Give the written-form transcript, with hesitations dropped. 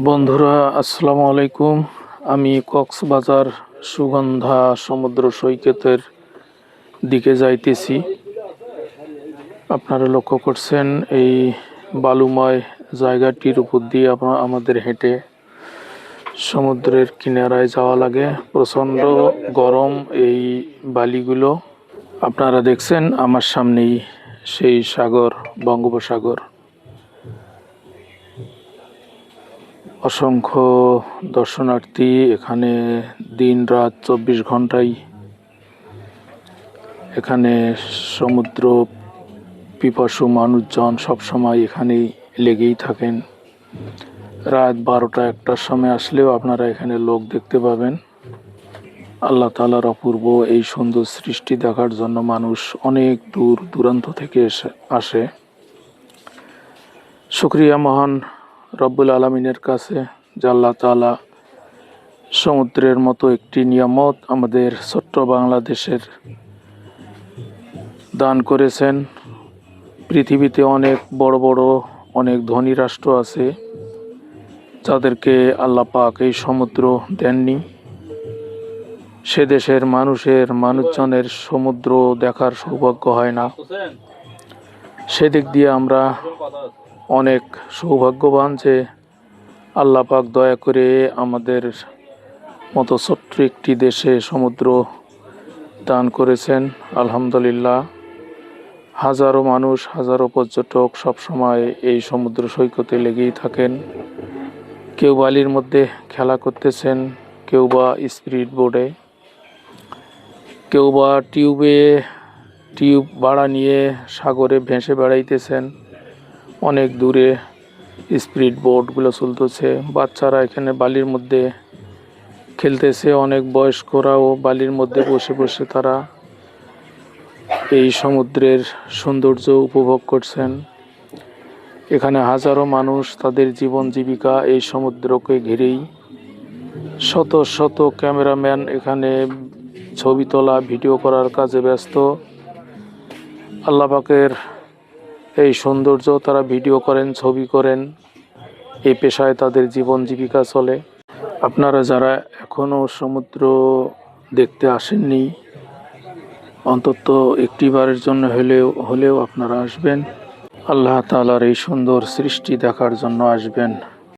বন্ধুরা, আসসালামু আলাইকুম। আমি কক্সবাজার সুগন্ধা সমুদ্র সৈকতের দিকে যাইতেছি। আপনারা লক্ষ্য করছেন এই বালুময় জায়গাটির উপর দিয়ে আমাদের হেঁটে সমুদ্রের কিনারায় যাওয়া লাগে। প্রচণ্ড গরম এই বালিগুলো। আপনারা দেখছেন আমার সামনেই সেই সাগর, বঙ্গোপসাগর। অসংখ্য দর্শনার্থী এখানে দিন রাত 24 ঘন্টাই এখানে সমুদ্র পিপাসু মানুষজন সবসময় এখানেই লেগেই থাকেন। রাত 12টা-1টার সময় আসলেও আপনারা এখানে লোক দেখতে পাবেন। আল্লাহ তাআলার অপূর্ব এই সুন্দর সৃষ্টি দেখার জন্য মানুষ অনেক দূর দূরান্ত থেকে আসে। শুকরিয়া মহান রব্বুল আলামিনের কাছে যে আল্লাহ তাআলা সমুদ্রের মতো একটি নিয়ামত আমাদের ছোট্ট বাংলাদেশের দান করেছেন। পৃথিবীতে অনেক বড় বড় অনেক ধনী রাষ্ট্র আছে যাদেরকে আল্লাহ পাক এই সমুদ্র দেননি। সে দেশের মানুষজনের সমুদ্র দেখার সৌভাগ্য হয় না। সেদিক দিয়ে আমরা অনেক সৌভাগ্যবান যে আল্লাহ পাক দয়া করে আমাদের মতো ছোট্ট একটি দেশে সমুদ্র দান করেছেন। আলহামদুলিল্লাহ। হাজারো মানুষ, হাজারো পর্যটক সবসময় এই সমুদ্র সৈকতে লেগেই থাকেন। কেউ বালির মধ্যে খেলা করতেছেন, কেউ বা স্পিড বোটে, কেউ বা টিউব ভাড়া নিয়ে সাগরে ভেসে বেড়াইতেছেন। অনেক দূরে স্পিড বোটগুলো চলতেছে। বাচ্চারা এখানে বালির মধ্যে খেলতেছে। অনেক বয়স্করাও বালির মধ্যে বসে বসে তারা এই সমুদ্রের সৌন্দর্য উপভোগ করছেন। এখানে হাজারো মানুষ তাদের জীবন জীবিকা এই সমুদ্রকে ঘিরেই। শত শত ক্যামেরাম্যান এখানে ছবি তোলা, ভিডিও করার কাজে ব্যস্ত। আল্লাহ পাকের এই সৌন্দর্য তারা ভিডিও করেন, ছবি করেন। এই পেশায় তাদের জীবন জীবিকা চলে। আপনারা যারা এখনো সমুদ্র দেখতে আসেননি, অন্তত একটিবারের জন্য হলেও আপনারা আসবেন। আল্লাহ তাআলার এই সুন্দর সৃষ্টি দেখার জন্য আসবেন।